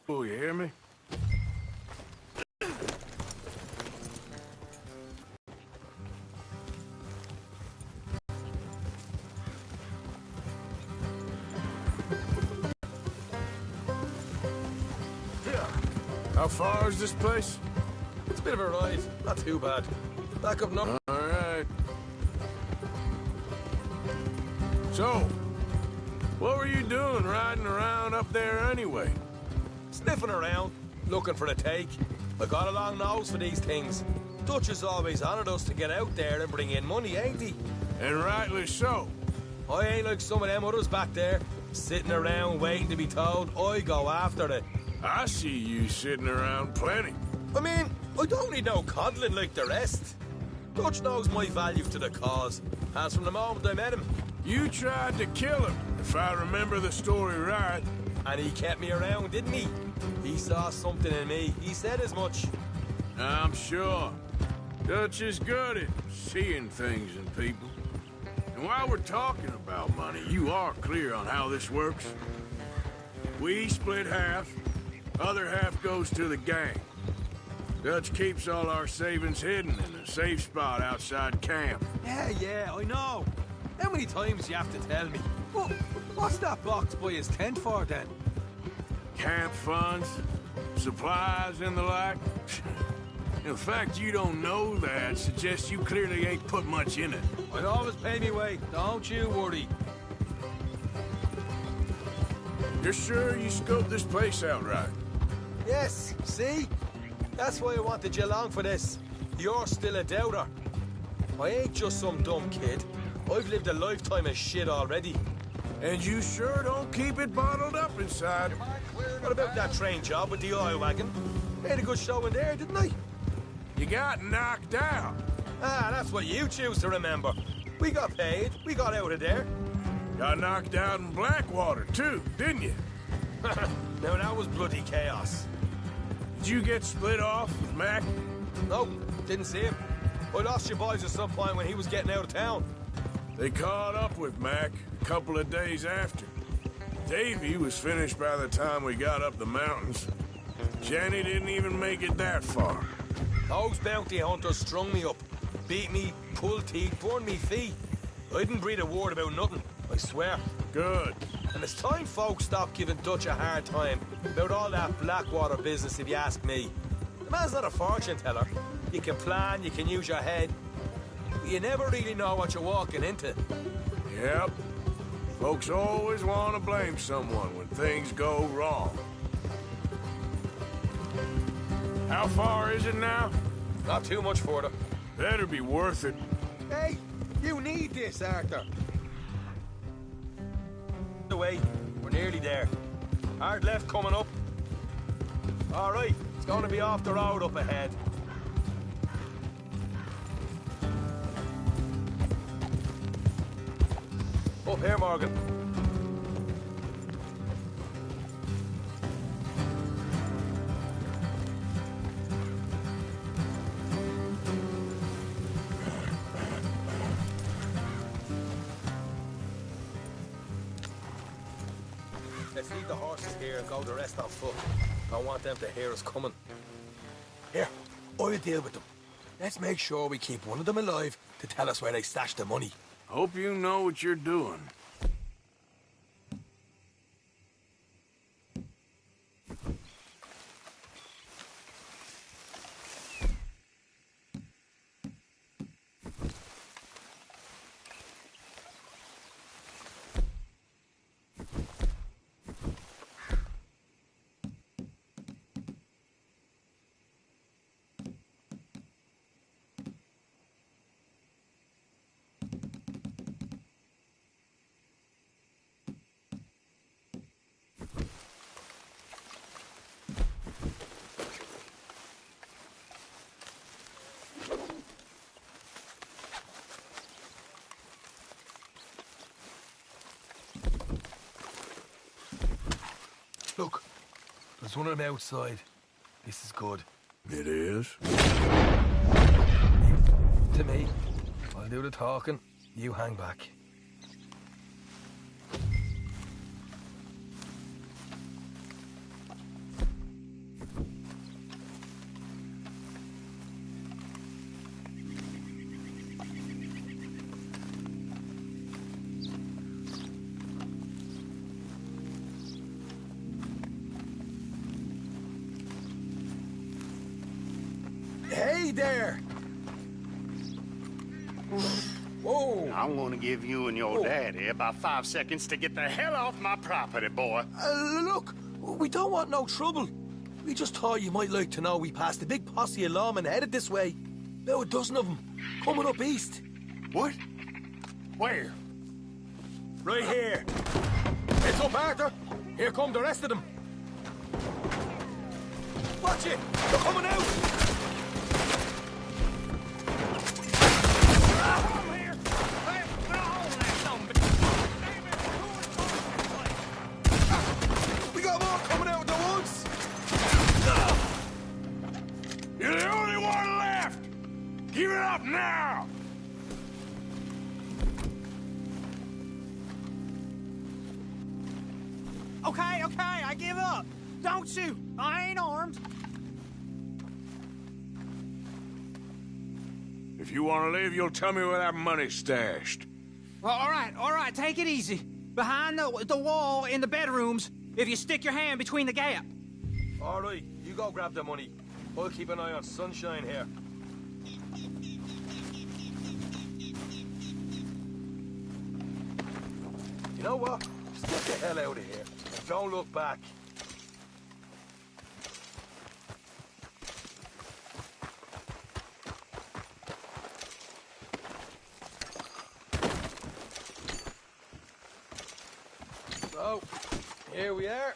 Oh, you hear me? Yeah. How far is this place? It's a bit of a ride. Not too bad. Back up north. All right. So, what were you doing riding around up there anyway? Sniffing around, looking for a take. I got a long nose for these things. Dutch has always honoured us to get out there and bring in money, ain't he? And rightly so. I ain't like some of them others back there, sitting around waiting to be told. I go after it. I see you sitting around plenty. I mean, I don't need no coddling like the rest. Dutch knows my value to the cause, as from the moment I met him. You tried to kill him, if I remember the story right. And he kept me around, didn't he? He saw something in me. He said as much. I'm sure. Dutch is good at seeing things in people. And while we're talking about money, you are clear on how this works. We split half, other half goes to the gang. Dutch keeps all our savings hidden in a safe spot outside camp. Yeah, I know. How many times you have to tell me? What's that box by his tent for, then? Camp funds, supplies, and the like. The fact you don't know that suggests you clearly ain't put much in it. I'd always pay me way, don't you worry. You're sure you scoped this place out right? Yes, see? That's why I wanted you along for this. You're still a doubter. I ain't just some dumb kid. I've lived a lifetime of shit already. And you sure don't keep it bottled up inside. What about that train job with the oil wagon? Made a good show in there, didn't I? You got knocked out. Ah, that's what you choose to remember. We got paid. We got out of there. Got knocked out in Blackwater, too, didn't you? Now, that was bloody chaos. Did you get split off with Mac? No, didn't see him. I lost your boys at some point when he was getting out of town. They caught up with Mac a couple of days after. Davy was finished by the time we got up the mountains. Jenny didn't even make it that far. Those bounty hunters strung me up. Beat me, pulled teeth, burned me feet. I didn't breathe a word about nothing, I swear. Good. And it's time folks stopped giving Dutch a hard time about all that Blackwater business, if you ask me. The man's not a fortune teller. You can plan, you can use your head. But you never really know what you're walking into. Yep. Folks always want to blame someone when things go wrong. How far is it now? Not too much further. Better be worth it. Hey, you need this, Arthur. Wait, we're nearly there. Hard left coming up. All right, it's going to be off the road up ahead. Up here, Morgan. Let's leave the horses here and go the rest on foot. I want them to hear us coming. Here, I'll deal with them. Let's make sure we keep one of them alive to tell us where they stashed the money. Hope you know what you're doing. Look, there's one of them outside. This is good. It is? To me. I'll do the talking. You hang back. there! Whoa! I'm gonna give you and your daddy about 5 seconds to get the hell off my property, boy. Look, we don't want no trouble. We just thought you might like to know we passed a big posse of lawmen headed this way. About a dozen of them, coming up east. What? Where? Right here. Heads up, Arthur. Here come the rest of them. Watch it! They're coming out! We got more coming out of the woods! You're the only one left! Give it up now! Okay, I give up. Don't shoot. I ain't armed. If you want to leave, you'll tell me where that money's stashed. Well, all right, take it easy. Behind the wall in the bedrooms, if you stick your hand between the gap. All right, you go grab the money. I'll keep an eye on Sunshine here. You know what? Just get the hell out of here. Don't look back. So, here we are.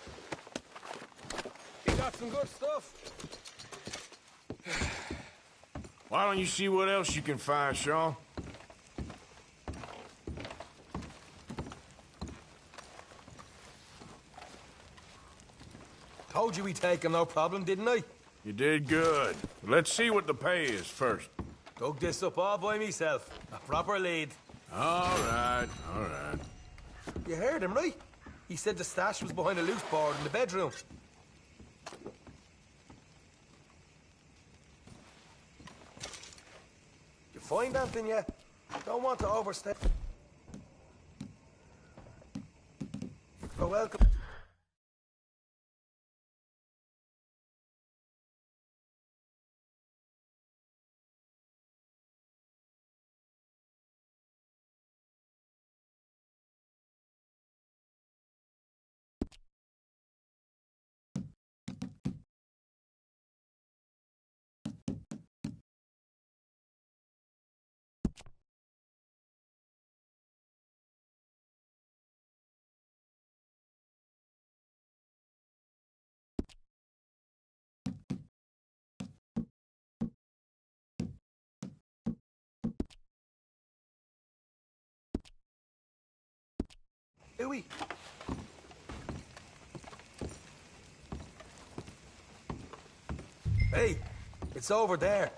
We got some good stuff. Why don't you see what else you can find, Sean? Told you we'd take him, no problem, didn't I? You did good. Let's see what the pay is first. Dug this up all by myself. A proper lead. All right. You heard him, right? He said the stash was behind a loose board in the bedroom. You find anything yet? Don't want to overstay. You're welcome. Louis. Hey, it's over there.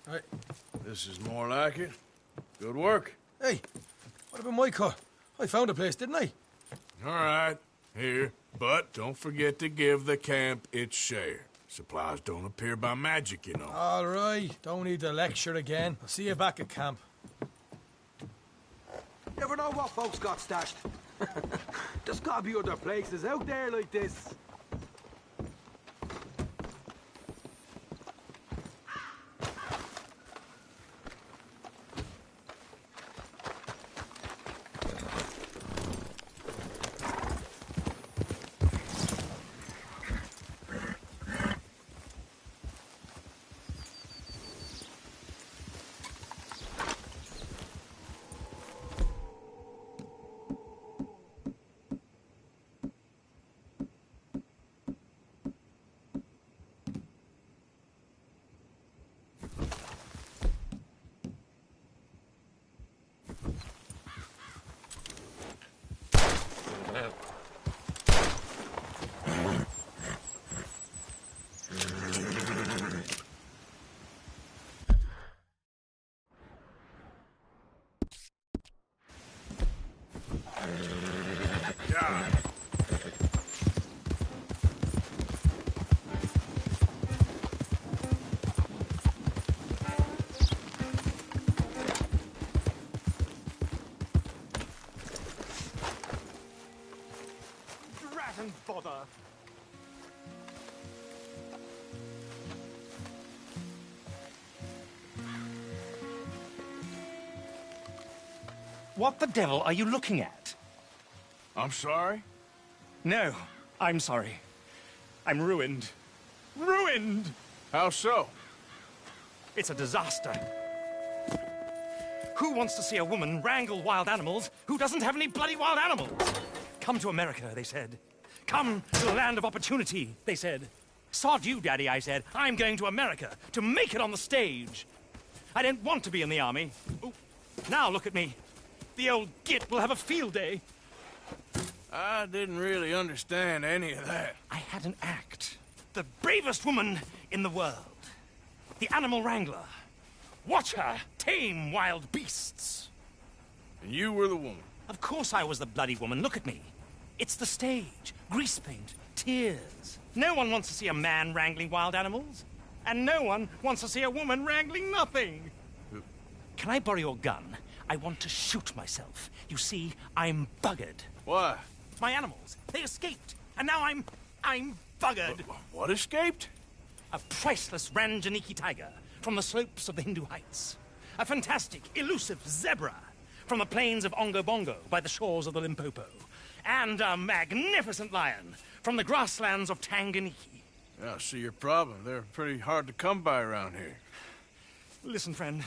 Right. This is more like it. Good work. Hey, what about my car? I found a place, didn't I? All right. Here. But don't forget to give the camp its share. Supplies don't appear by magic, you know. All right. Don't need the lecture again. I'll see you back at camp. Never know what folks got stashed. There's gotta be other places out there like this. What the devil are you looking at? I'm sorry? No, I'm sorry. I'm ruined. Ruined! How so? It's a disaster. Who wants to see a woman wrangle wild animals who doesn't have any bloody wild animals? Come to America, they said. Come to the land of opportunity, they said. Sod you, Daddy, I said. I'm going to America to make it on the stage. I don't want to be in the army. Ooh. Now look at me. The old git will have a field day. I didn't really understand any of that. I had an act. The bravest woman in the world. The animal wrangler. Watch her tame wild beasts. And you were the woman. Of course I was the bloody woman. Look at me. It's the stage. Grease paint. Tears. No one wants to see a man wrangling wild animals. And no one wants to see a woman wrangling nothing. Can I borrow your gun? I want to shoot myself. You see, I'm buggered. Why? My animals, they escaped. And now I'm buggered. What escaped? A priceless Ranjaniki tiger from the slopes of the Hindu Heights. A fantastic, elusive zebra from the plains of Ongo Bongo by the shores of the Limpopo. And a magnificent lion from the grasslands of Tanganyika. Yeah, I see your problem. They're pretty hard to come by around here. Listen, friend,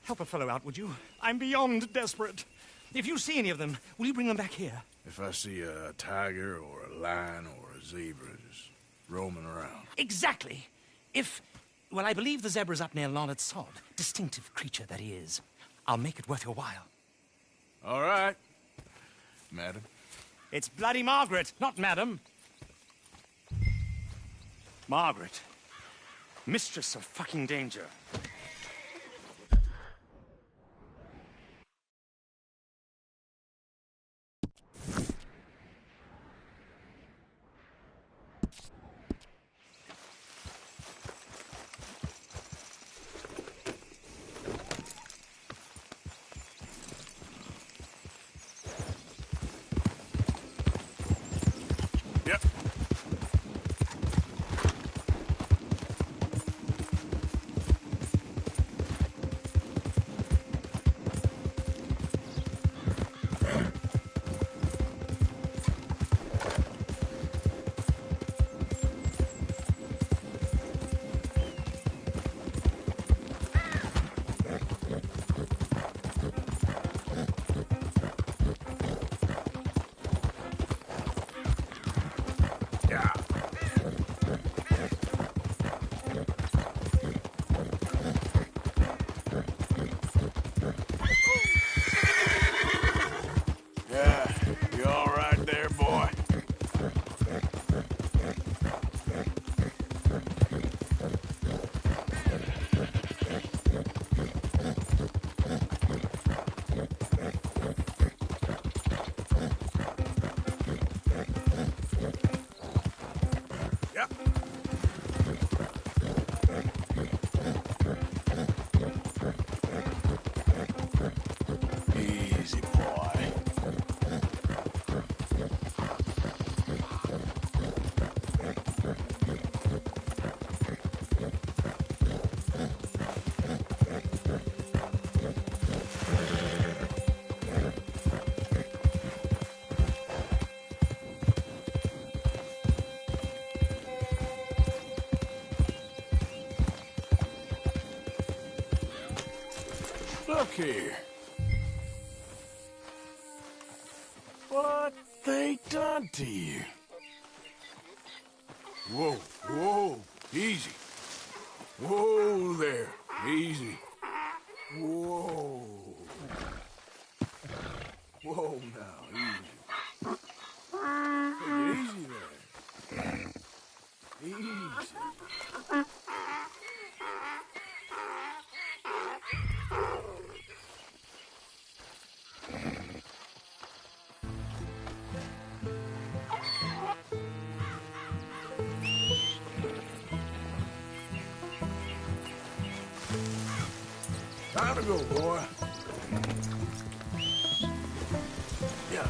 help a fellow out, would you? I'm beyond desperate. If you see any of them, will you bring them back here? If I see a tiger or a lion or a zebra just roaming around. Exactly. Well, I believe the zebra's up near Larned Sod. Distinctive creature that he is. I'll make it worth your while. All right, madam. It's bloody Margaret, not madam. Margaret. Mistress of fucking danger. Yep. Yeah. Yeah, you all right there, boy? Yep. Easy, boy. Look here. What they done to you? Whoa, whoa, easy. Whoa there, easy. Whoa. Whoa now, easy. Take it easy there. Easy. Time to go, boy. Yeah.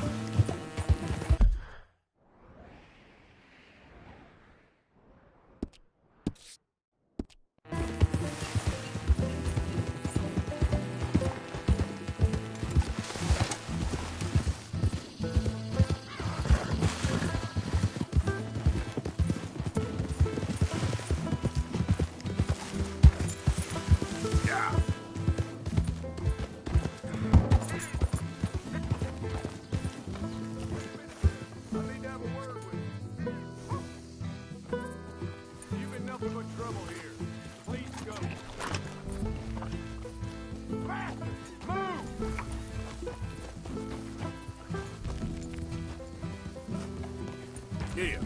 in trouble here. Please go. Faster! Move! Here.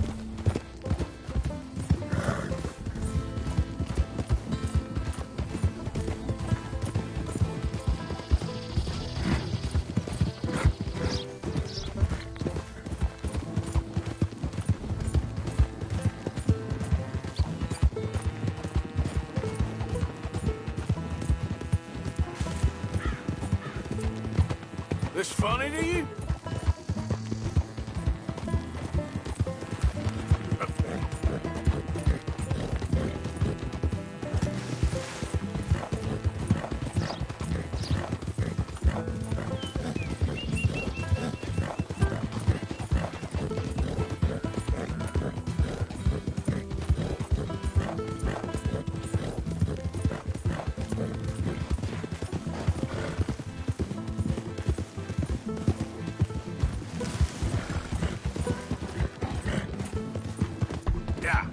This funny to you? Yeah.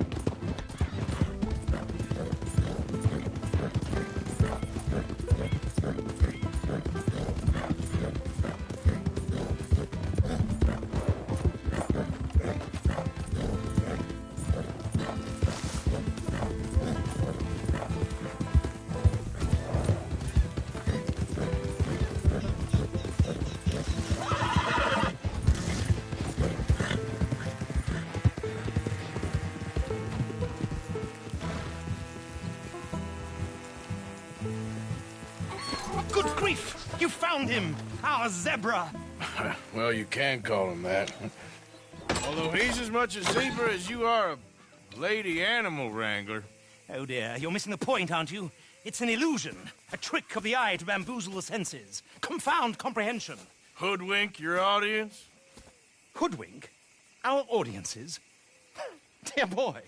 Good grief! You found him! Our zebra! Well, you can call him that. Although he's as much a zebra as you are a lady animal wrangler. Oh dear, you're missing the point, aren't you? It's an illusion. A trick of the eye to bamboozle the senses. Confound comprehension. Hoodwink your audience? Hoodwink? Our audiences? Dear boy,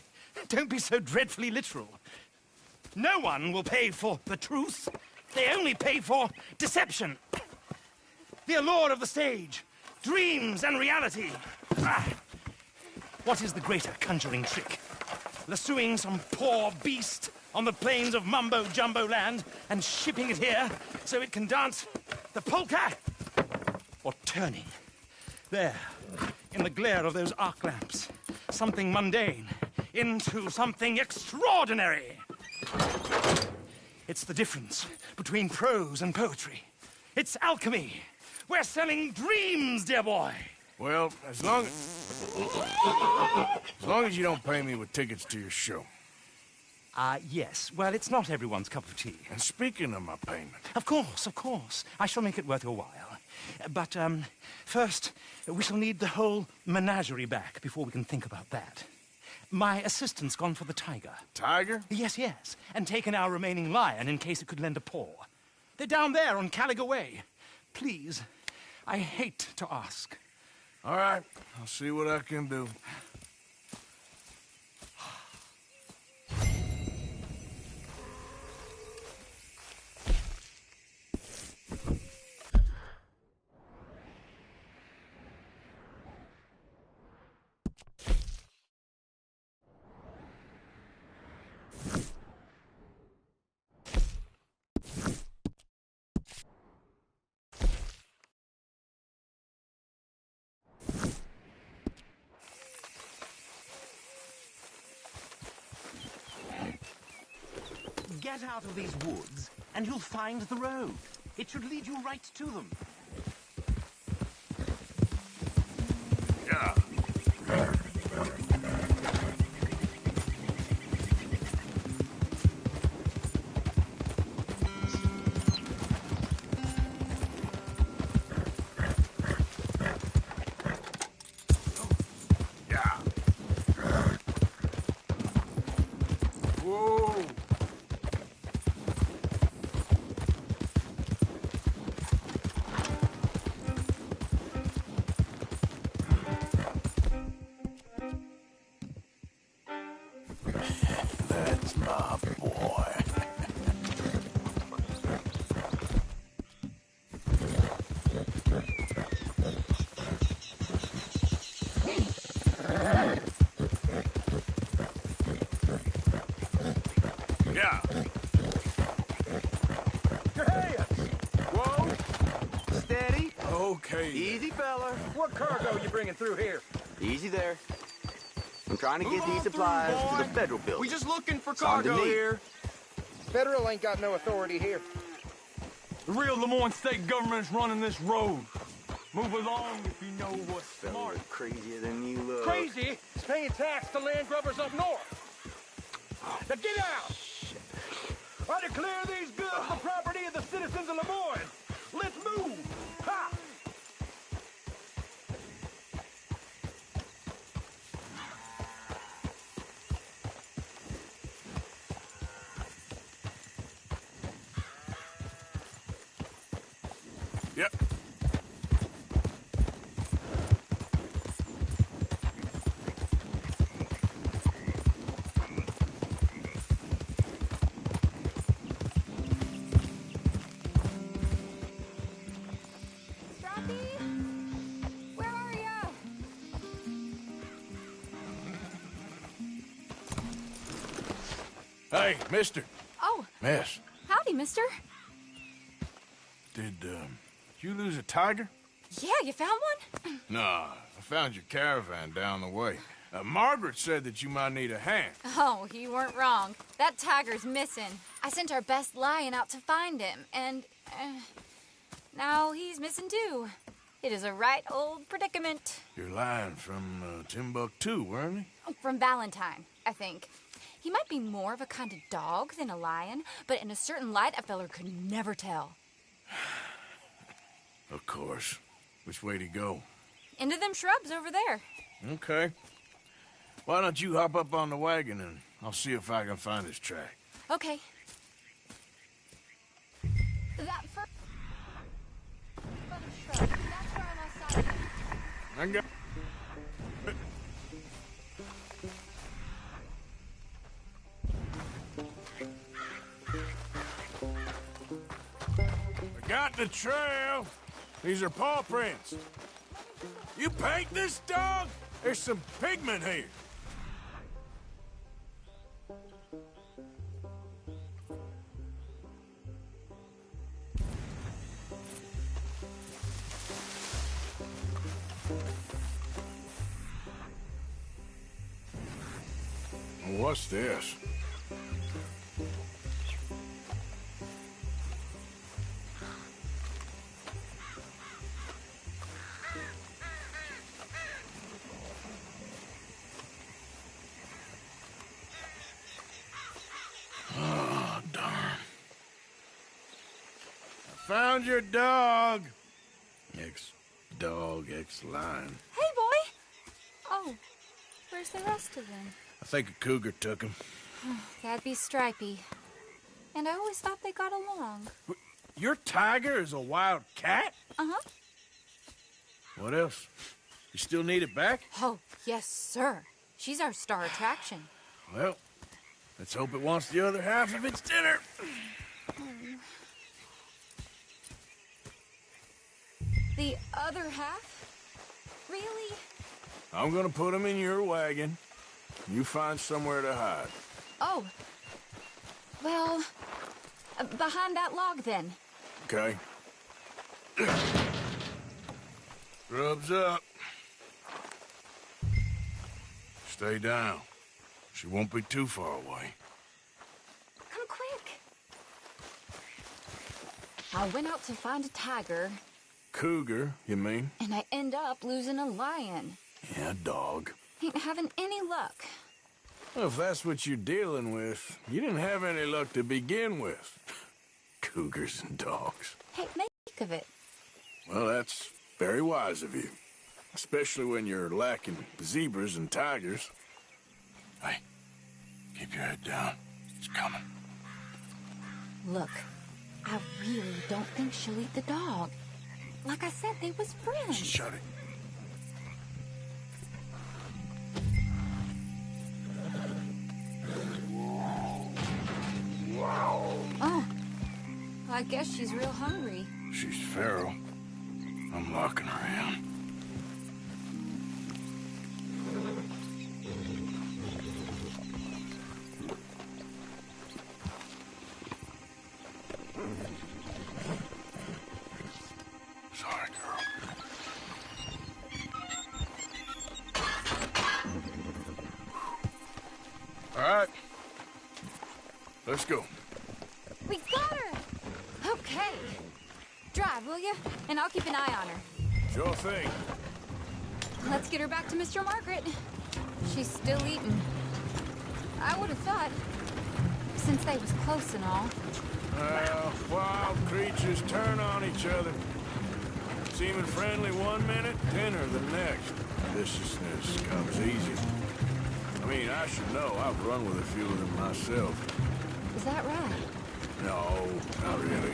don't be so dreadfully literal. No one will pay for the truth. They only pay for deception. The allure of the stage, dreams and reality. Ah. What is the greater conjuring trick? Lassoing some poor beast on the plains of mumbo-jumbo land and shipping it here so it can dance the polka? Or turning, there, in the glare of those arc lamps, something mundane into something extraordinary? It's the difference between prose and poetry. It's alchemy. We're selling dreams, dear boy. Well, as long as you don't pay me with tickets to your show. Yes. Well, it's not everyone's cup of tea. And speaking of my payment... Of course, of course. I shall make it worth your while. But, first, we shall need the whole menagerie back before we can think about that. My assistant's gone for the tiger. Tiger? Yes, yes. And taken our remaining lion in case it could lend a paw. They're down there on Caliga Way. Please, I hate to ask. All right, I'll see what I can do. Get out of these woods, and you'll find the road. It should lead you right to them. Yeah. That's my boy. Yeah. Your hands! Whoa! Steady. Okay. Easy, fella. What cargo you bringing through here? Easy there. I'm trying to Move get on these through, supplies to the boy. federal building. We just looking for It's on to cargo me. here. Federal ain't got no authority here. The real Lemoyne state government's running this road. Move along if you know what's Fella smart. is crazier than you look. Crazy is paying tax to land grubbers up north. Now get out! I declare these goods the property of the citizens of Lemoyne. Let's move! Ha! Yep. Strappy? Where are you? Hey, mister. Oh, Miss. howdy, mister. Did you lose a tiger? Yeah, you found one? Nah, I found your caravan down the way. Margaret said that you might need a hand. Oh, you weren't wrong. That tiger's missing. I sent our best lion out to find him, and now he's missing too. It is a right old predicament. You're lying from Timbuktu, weren't he? From Valentine, I think. He might be more of a kind of dog than a lion, but in a certain light, a feller could never tell. Of course. Which way to go? Into them shrubs over there. Okay. Why don't you hop up on the wagon and I'll see if I can find his track. Okay. That first shrub, that's where I lost sight of him. I got... I got the trail. These are paw prints. You paint this dog? There's some pigment here. What's this? Oh, darn. I found your dog. Ex-dog, ex-lion. Hey, boy! Oh, where's the rest of them? I think a cougar took him. That'd be Stripey. And I always thought they got along. Your tiger is a wild cat? Uh-huh. What else? You still need it back? Oh, yes, sir. She's our star attraction. Well, let's hope it wants the other half of its dinner. The other half? Really? I'm gonna put him in your wagon. You find somewhere to hide. Oh. Well, behind that log, then. Okay. Grub's up. Stay down. She won't be too far away. Come quick. I went out to find a tiger, Cougar, you mean? and I end up losing a lion. Yeah, dog. Ain't having any luck. Well, if that's what you're dealing with, you didn't have any luck to begin with. Cougars and dogs. Hey, make of it. Well, that's very wise of you. Especially when you're lacking zebras and tigers. Hey, keep your head down. It's coming. Look, I really don't think she'll eat the dog. Like I said, they was friends. Shut it. Oh, I guess she's real hungry. She's feral. I'm locking her in. Sorry, girl. All right. Let's go. We got her! Okay. Drive, will you? And I'll keep an eye on her. Sure thing. Let's get her back to Mr. Margaret. She's still eating. I would have thought, since they was close and all. Well, wild creatures turn on each other. Seeming friendly one minute, tender the next. Viciousness comes easy. I mean, I should know. I've run with a few of them myself. Is that right? No, not really.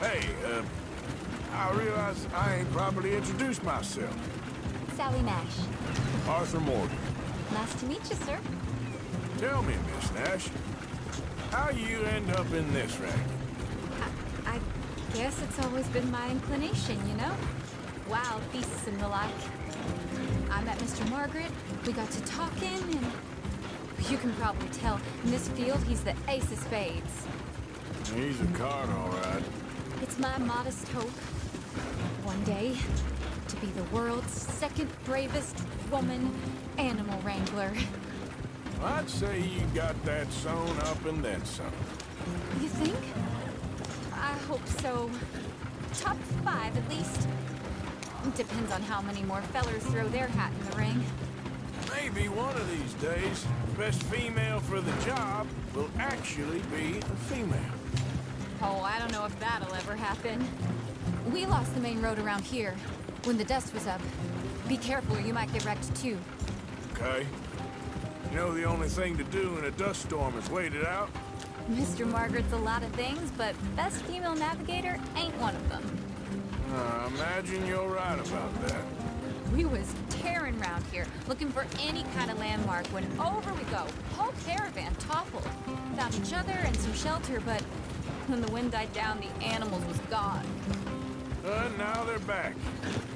Hey, I realize I ain't properly introduced myself. Sally Nash. Arthur Morgan. Nice to meet you, sir. Tell me, Miss Nash, how you end up in this racket? I guess it's always been my inclination, you know? Wild beasts and the like. I met Mr. Margaret, we got to talking, and you can probably tell, in this field, he's the ace of spades. He's a card, all right. It's my modest hope, one day, to be the world's second bravest woman animal wrangler. I'd say you got that sewn up and then some. You think? I hope so. Top 5, at least. Depends on how many more fellers throw their hat in the ring. Maybe one of these days, the best female for the job will actually be a female. Oh, I don't know if that'll ever happen. We lost the main road around here when the dust was up. Be careful or you might get wrecked too. Okay. You know the only thing to do in a dust storm is wait it out? Mr. Margaret's a lot of things, but best female navigator ain't one of them. I imagine you're right about that. We was tearing around here, looking for any kind of landmark when over we go. Whole caravan toppled. Found each other and some shelter, but when the wind died down, the animals was gone. Now they're back.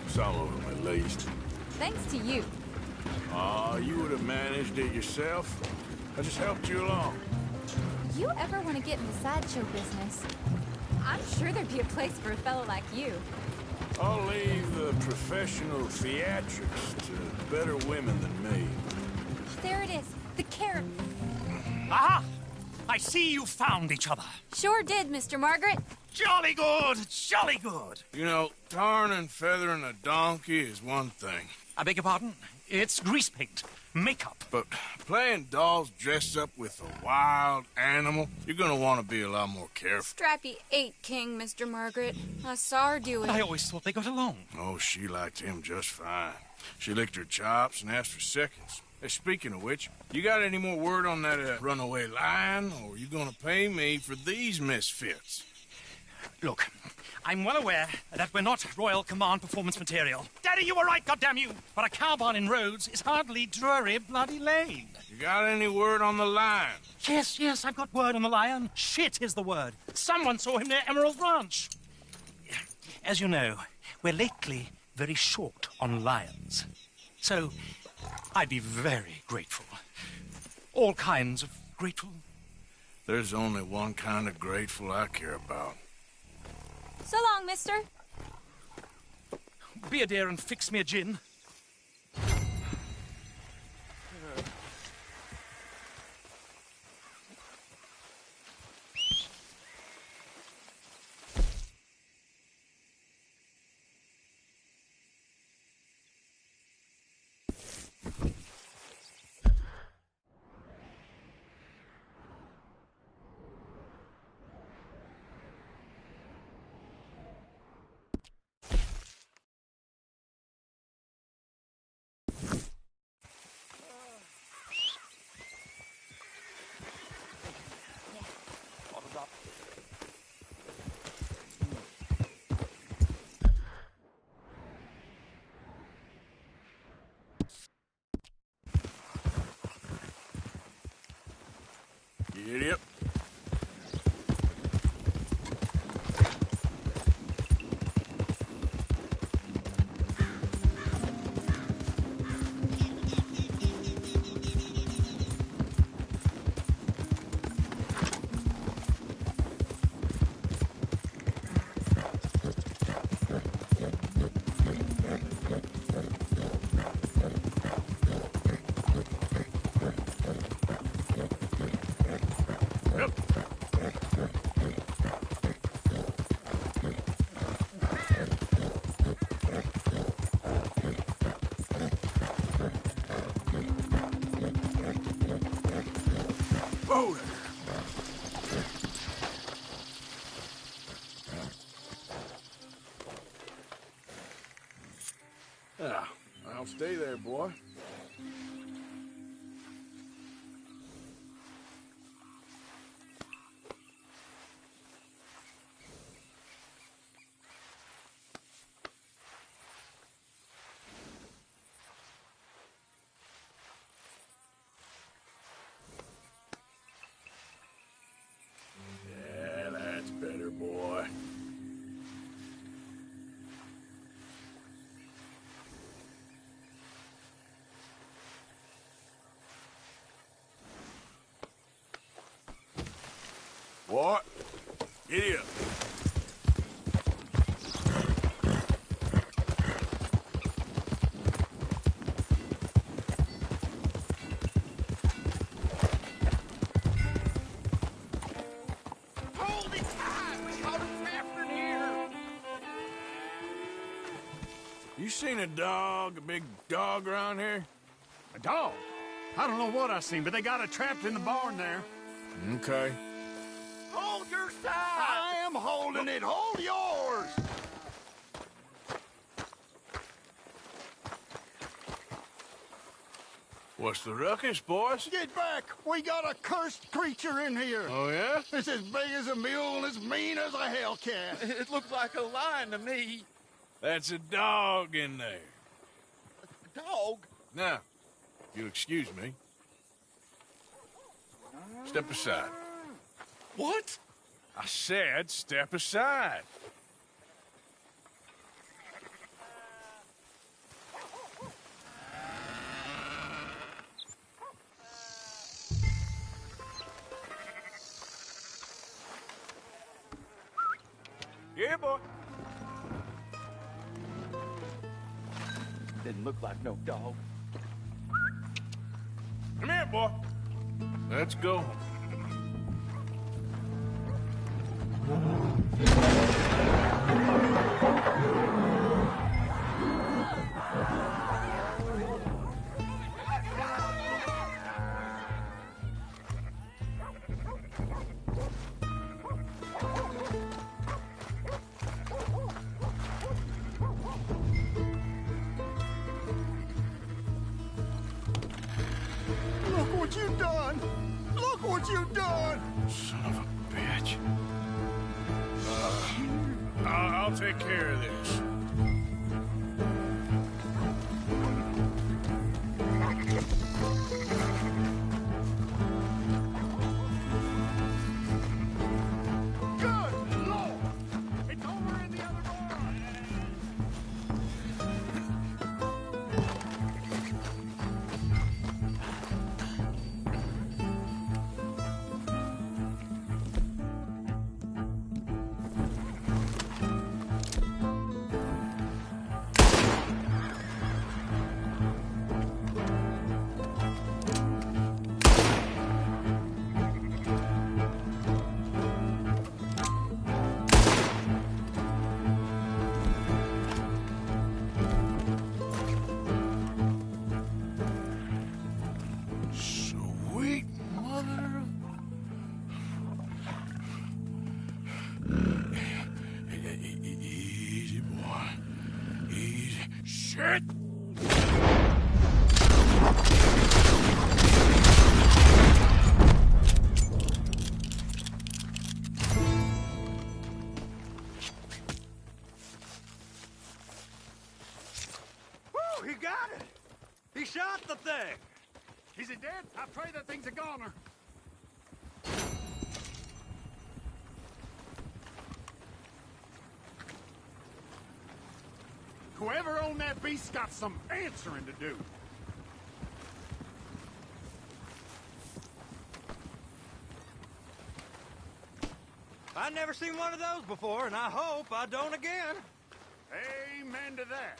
Some of them, at least. Thanks to you. Aw, you would have managed it yourself. I just helped you along. You ever want to get in the sideshow business? I'm sure there'd be a place for a fellow like you. I'll leave the professional theatrics to better women than me. There it is, the carrot. Aha! I see you found each other. Sure did, Mr. Margaret. Jolly good, jolly good. You know, tarring and feathering a donkey is one thing. I beg your pardon? It's grease paint, makeup. But playing dolls dressed up with a wild animal, you're gonna want to be a lot more careful. Strappy ate King, Mr. Margaret. I saw her do it. I always thought they got along. Oh, she liked him just fine. She licked her chops and asked for seconds. Hey, speaking of which, you got any more word on that runaway lion, or are you gonna pay me for these misfits? Look, I'm well aware that we're not Royal Command performance material. Daddy, you were right, goddamn you! But a cow barn in Rhodes is hardly Drury Bloody Lane. You got any word on the lion? Yes, I've got word on the lion. Shit is the word. Someone saw him near Emerald Ranch. As you know, we're lately very short on lions. So, I'd be very grateful. All kinds of grateful. There's only one kind of grateful I care about. So long, mister. Be a dear and fix me a gin. Yep. Yep. Whoa there. Yeah, I'll stay there, boy. Yeah, that's better, boy. What? Giddy up. Hold it tight! We caught a trapped in here! You seen a dog, a big dog around here? A dog? I don't know what I seen, but they got it trapped in the barn there. Okay. Hold your side! I am holding it! Hold yours! What's the ruckus, boys? Get back! We got a cursed creature in here! Oh, yeah? It's as big as a mule and as mean as a hellcat. It looked like a lion to me. That's a dog in there. Dog? Now, you'll excuse me. Step aside. What? I said step aside. Yeah, boy. Didn't look like no dog. Come here, boy. Let's go. Look what you done! Look what you done! Son of a bitch. I'll take care of this. Good Lord! It's over in the other barn! Sweet mother of... Easy, boy. Easy. Shit! Woo! He got it! He shot the thing! Is it dead? I pray that thing's a goner. Whoever owned that beast's got some answering to do. I've never seen one of those before, and I hope I don't again. Amen to that.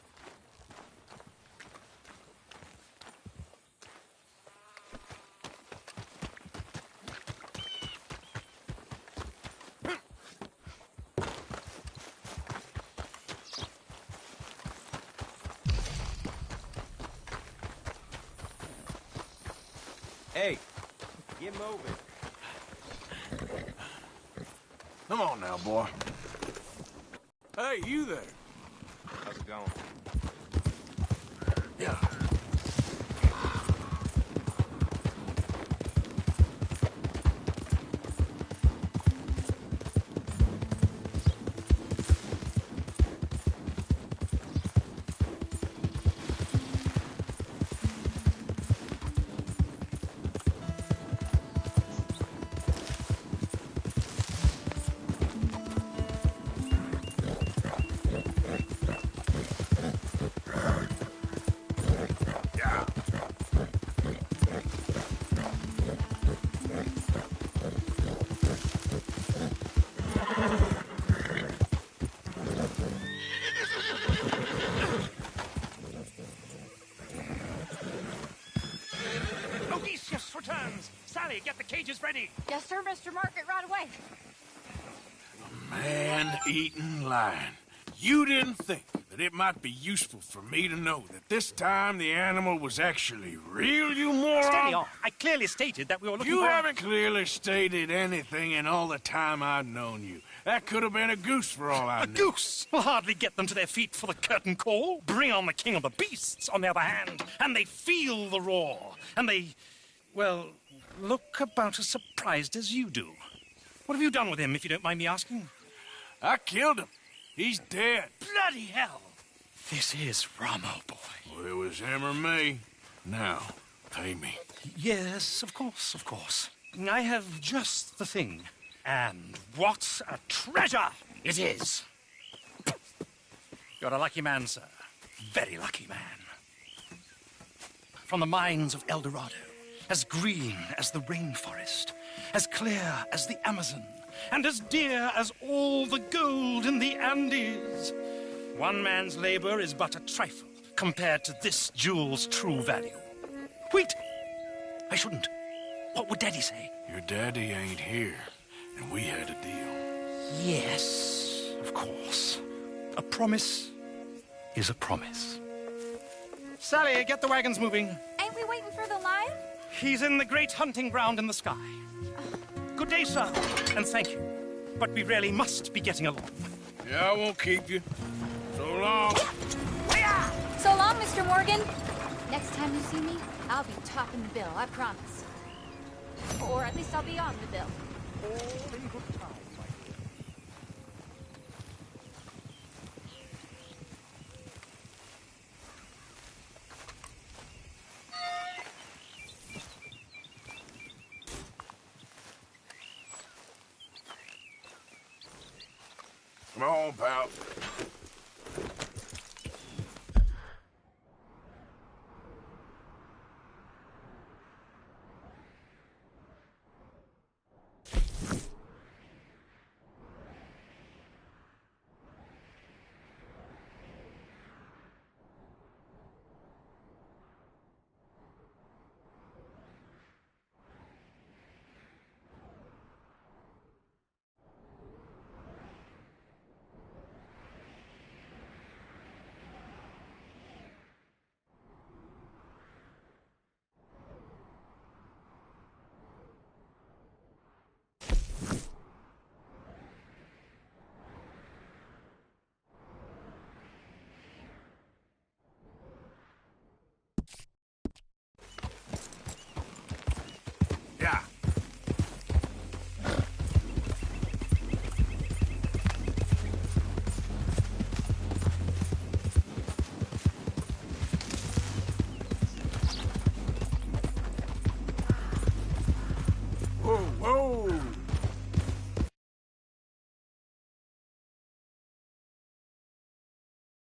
Hey, get moving. Come on now, boy. Hey, you there. How's it going? Yeah. Odysseus returns. Sally, get the cages ready. Yes, sir, Mr. Margaret, right away. Man-eating lion. You didn't think that it might be useful for me to know that this time the animal was actually real, you moron? Steady on. I clearly stated that we were looking You for... haven't clearly stated anything in all the time I've known you. That could have been a goose for all I A knew. goose will hardly get them to their feet for the curtain call. Bring on the king of the beasts, on the other hand, and they feel the roar. And they, well, look about as surprised as you do. What have you done with him, if you don't mind me asking? I killed him. He's dead. Bloody hell! This is Ramo, boy. Well, it was him or me. Now, pay me. Yes, of course, of course. I have just the thing. And what a treasure it is! You're a lucky man, sir. Very lucky man. From the mines of El Dorado, as green as the rainforest, as clear as the Amazon, and as dear as all the gold in the Andes. One man's labor is but a trifle compared to this jewel's true value. Wait! I shouldn't. What would Daddy say? Your daddy ain't here, and we had a deal. Yes, of course. A promise is a promise. Sally, get the wagons moving. Ain't we waiting for the lion? He's in the great hunting ground in the sky. Good day, sir, and thank you. But we really must be getting along. Yeah, I won't keep you. So long. So long, Mr. Morgan. Next time you see me, I'll be topping the bill, I promise. Or at least I'll be on the bill. All in good time, my dear. Come on, pal.